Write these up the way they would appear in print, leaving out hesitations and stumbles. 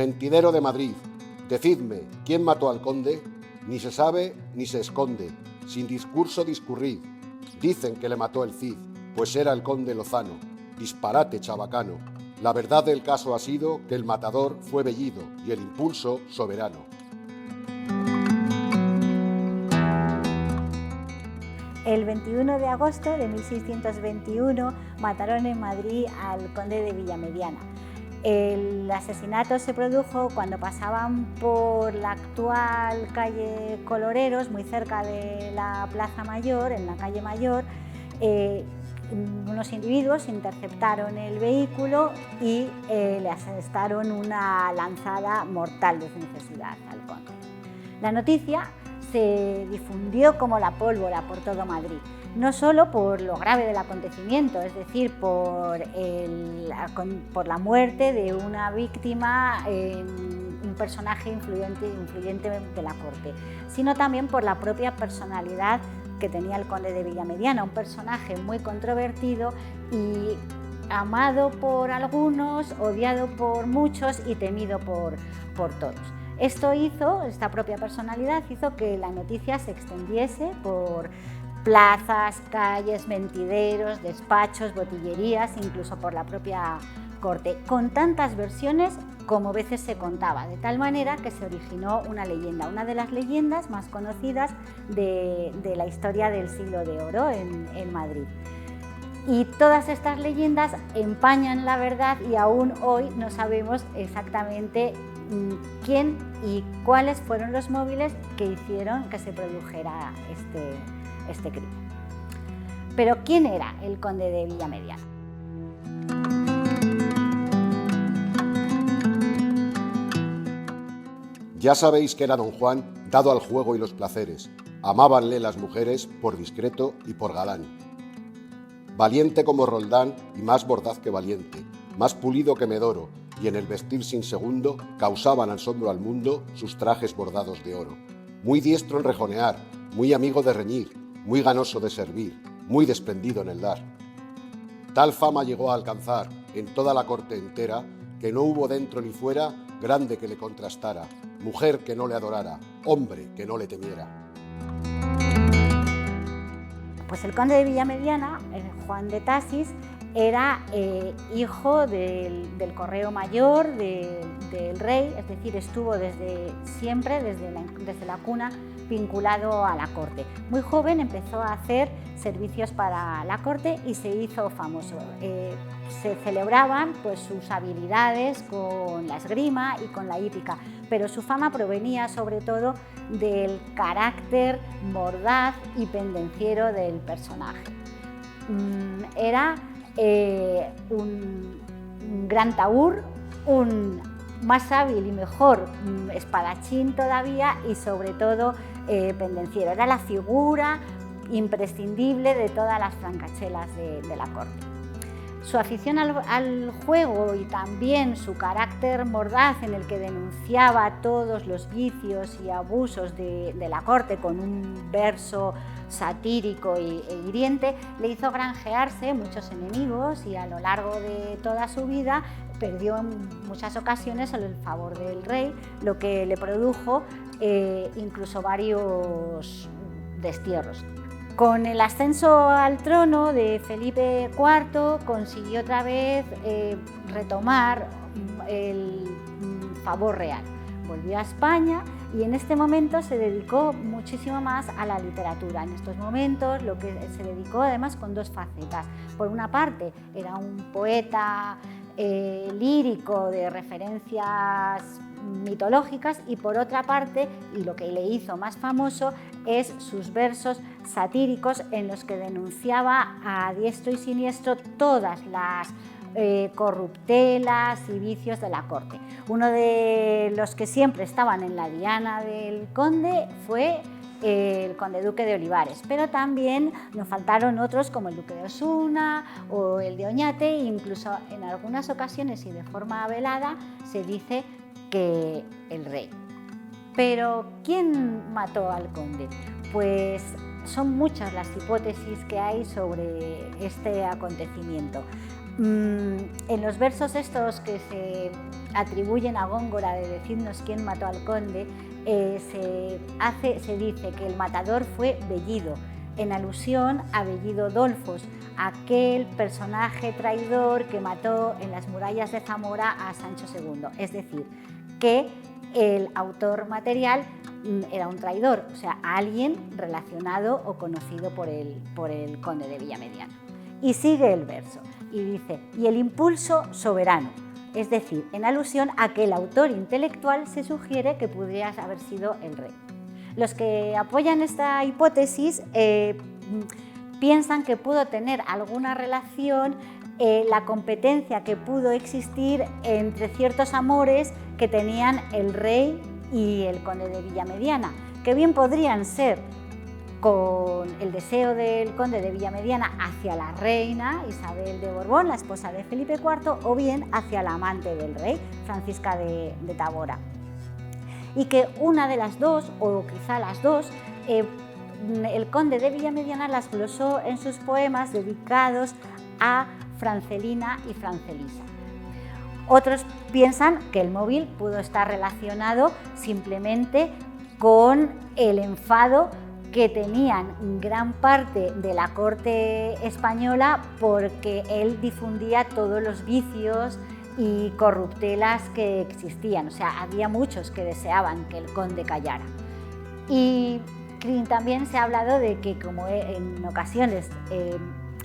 Mentidero de Madrid, decidme, ¿quién mató al conde? Ni se sabe ni se esconde, sin discurso discurrid. Dicen que le mató el Cid, pues era el conde Lozano. Disparate, chabacano. La verdad del caso ha sido que el matador fue Bellido y el impulso soberano. El 21 de agosto de 1621 mataron en Madrid al conde de Villamediana. El asesinato se produjo cuando pasaban por la actual calle Coloreros, muy cerca de la Plaza Mayor, en la calle Mayor. Unos individuos interceptaron el vehículo y le asestaron una lanzada mortal de necesidad al conde. La noticia se difundió como la pólvora por todo Madrid, no solo por lo grave del acontecimiento, es decir, por la muerte de una víctima, un personaje influyente de la corte, sino también por la propia personalidad que tenía el conde de Villamediana, un personaje muy controvertido y amado por algunos, odiado por muchos y temido por todos. Esta propia personalidad hizo que la noticia se extendiese por plazas, calles, mentideros, despachos, botillerías, incluso por la propia corte, con tantas versiones como veces se contaba, de tal manera que se originó una leyenda, una de las leyendas más conocidas de la historia del Siglo de Oro en Madrid. Y todas estas leyendas empañan la verdad y aún hoy no sabemos exactamente quién y cuáles fueron los móviles que hicieron que se produjera este crimen. Pero ¿quién era el conde de Villamediana? Ya sabéis que era don Juan dado al juego y los placeres. Amábanle las mujeres por discreto y por galán. Valiente como Roldán y más mordaz que valiente, más pulido que Medoro, y en el vestir sin segundo causaban asombro al mundo sus trajes bordados de oro. Muy diestro en rejonear, muy amigo de reñir, muy ganoso de servir, muy desprendido en el dar. Tal fama llegó a alcanzar en toda la corte entera, que no hubo dentro ni fuera grande que le contrastara, mujer que no le adorara, hombre que no le temiera. Pues el conde de Villamediana, Juan de Tasis, era hijo del correo mayor del rey, es decir, estuvo desde siempre, desde la cuna, vinculado a la corte. Muy joven empezó a hacer servicios para la corte y se hizo famoso. Se celebraban pues, sus habilidades con la esgrima y con la hípica, pero su fama provenía sobre todo del carácter mordaz y pendenciero del personaje. Era un gran taur, un más hábil y mejor espadachín todavía y sobre todo pendenciero. Era la figura imprescindible de todas las francachelas de la corte. Su afición al juego y también su carácter mordaz en el que denunciaba todos los vicios y abusos de la corte con un verso satírico e hiriente le hizo granjearse muchos enemigos y a lo largo de toda su vida perdió en muchas ocasiones el favor del rey, lo que le produjo incluso varios destierros. Con el ascenso al trono de Felipe IV consiguió otra vez retomar el favor real. Volvió a España y en este momento se dedicó muchísimo más a la literatura. En estos momentos lo que se dedicó además con dos facetas. Por una parte era un poeta lírico de referencias mitológicas y por otra parte, y lo que le hizo más famoso, es sus versos satíricos en los que denunciaba a diestro y siniestro todas las corruptelas y vicios de la corte. Uno de los que siempre estaban en la diana del conde fue el conde duque de Olivares, pero también nos faltaron otros como el duque de Osuna o el de Oñate, e incluso en algunas ocasiones y de forma velada se dice que el rey. Pero ¿quién mató al conde? Pues son muchas las hipótesis que hay sobre este acontecimiento. En los versos estos que se atribuyen a Góngora de decirnos quién mató al conde, se dice que el matador fue Bellido, en alusión a Bellido Dolfos, aquel personaje traidor que mató en las murallas de Zamora a Sancho II. Es decir, que el autor material era un traidor, o sea, alguien relacionado o conocido por el conde de Villamediana. Y sigue el verso y dice: y el impulso soberano, es decir, en alusión a que el autor intelectual se sugiere que pudiera haber sido el rey. Los que apoyan esta hipótesis piensan que pudo tener alguna relación la competencia que pudo existir entre ciertos amores que tenían el rey y el conde de Villamediana, que bien podrían ser con el deseo del conde de Villamediana hacia la reina Isabel de Borbón, la esposa de Felipe IV, o bien hacia la amante del rey, Francisca de Tavora. Y que una de las dos, o quizá las dos, el conde de Villamediana las glosó en sus poemas dedicados a Francelina y Francelisa. Otros piensan que el móvil pudo estar relacionado simplemente con el enfado que tenían gran parte de la corte española porque él difundía todos los vicios y corruptelas que existían. O sea, había muchos que deseaban que el conde callara. Y también se ha hablado de que, como en ocasiones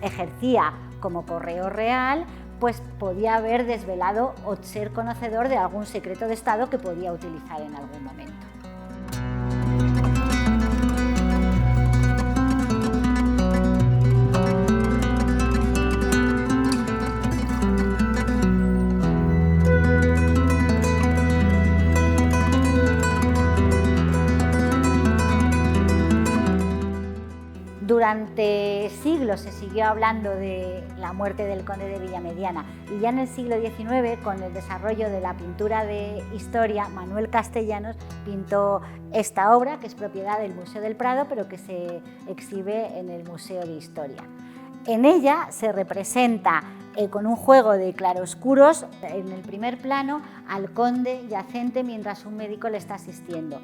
ejercía como correo real, pues podía haber desvelado o ser conocedor de algún secreto de Estado que podía utilizar en algún momento. Durante siglos se siguió hablando de la muerte del conde de Villamediana y ya en el siglo XIX, con el desarrollo de la pintura de historia, Manuel Castellanos pintó esta obra, que es propiedad del Museo del Prado, pero que se exhibe en el Museo de Historia. En ella se representa con un juego de claroscuros en el primer plano al conde yacente mientras un médico le está asistiendo.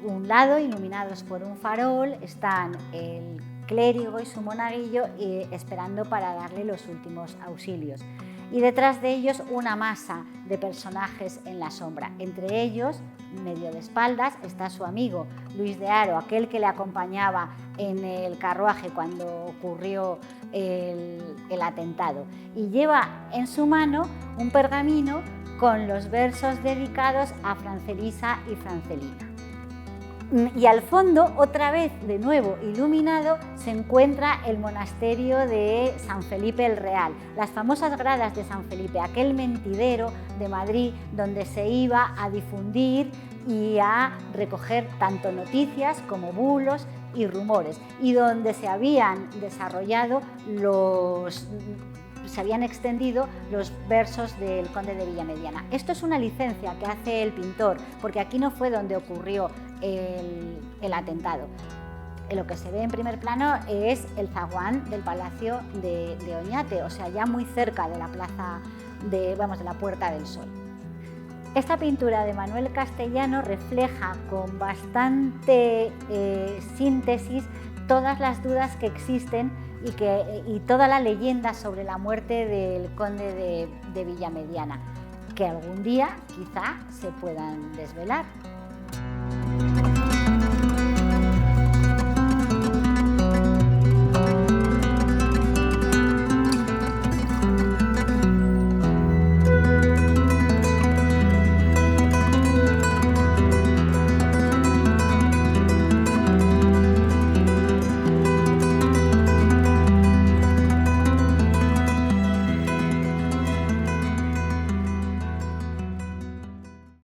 Un lado, iluminados por un farol, están el clérigo y su monaguillo esperando para darle los últimos auxilios. Y detrás de ellos una masa de personajes en la sombra. Entre ellos, medio de espaldas, está su amigo Luis de Haro, aquel que le acompañaba en el carruaje cuando ocurrió el atentado. Y lleva en su mano un pergamino con los versos dedicados a Francelisa y Francelina. Y al fondo, otra vez de nuevo iluminado, se encuentra el monasterio de San Felipe el Real, las famosas gradas de San Felipe, aquel mentidero de Madrid donde se iba a difundir y a recoger tanto noticias como bulos y rumores, y donde se habían desarrollado se habían extendido los versos del conde de Villamediana. Esto es una licencia que hace el pintor, porque aquí no fue donde ocurrió el atentado. Lo que se ve en primer plano es el zaguán del Palacio de Oñate, o sea, ya muy cerca de la plaza de la Puerta del Sol. Esta pintura de Manuel Castellanos refleja con bastante síntesis todas las dudas que existen y toda la leyenda sobre la muerte del conde de Villamediana, que algún día quizá se puedan desvelar.